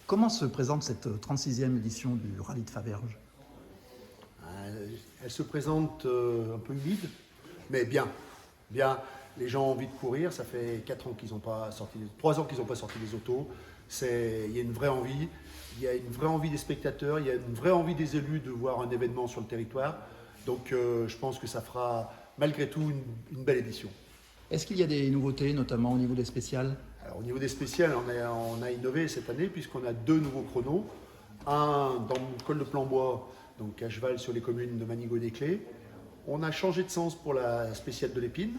Comment se présente cette 36e édition du Rallye de Faverges? Elle se présente un peu humide, mais bien. Bien, les gens ont envie de courir. Ça fait 4 ans qu'ils n'ont pas sorti, 3 ans qu'ils n'ont pas sorti des autos. Il y a une vraie envie. Il y a une vraie envie des spectateurs. Il y a une vraie envie des élus de voir un événement sur le territoire. Donc, je pense que ça fera malgré tout une belle édition. Est-ce qu'il y a des nouveautés, notamment au niveau des spéciales? Alors, au niveau des spéciales, on a innové cette année puisqu'on a 2 nouveaux chronos. Un dans le col de Planbois, donc à cheval sur les communes de Manigot et des Clés. On a changé de sens pour la spéciale de l'Épine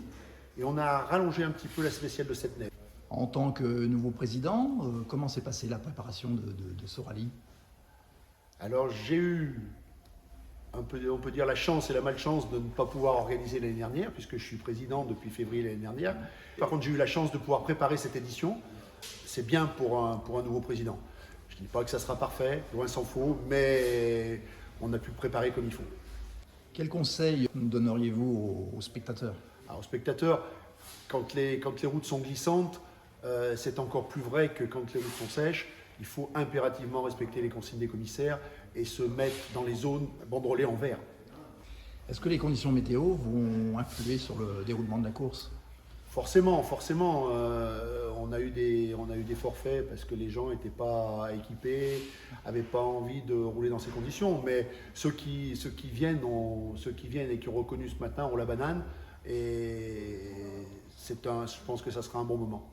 et on a rallongé un petit peu la spéciale de Septenay. En tant que nouveau président, comment s'est passée la préparation de ce rallye? Alors j'ai eu, on peut dire la chance et la malchance de ne pas pouvoir organiser l'année dernière, puisque je suis président depuis février l'année dernière. Par contre, j'ai eu la chance de pouvoir préparer cette édition. C'est bien pour un nouveau président. Je ne dis pas que ça sera parfait, loin s'en faut, mais on a pu préparer comme il faut. Quels conseils donneriez-vous aux spectateurs? Alors, aux spectateurs, quand les routes sont glissantes, c'est encore plus vrai que quand les routes sont sèches. Il faut impérativement respecter les consignes des commissaires et se mettre dans les zones banderolées en vert. Est-ce que les conditions météo vont influer sur le déroulement de la course? Forcément. On a eu des forfaits parce que les gens n'étaient pas équipés, n'avaient pas envie de rouler dans ces conditions. Mais ceux qui viennent et qui ont reconnu ce matin ont la banane. Et je pense que ça sera un bon moment.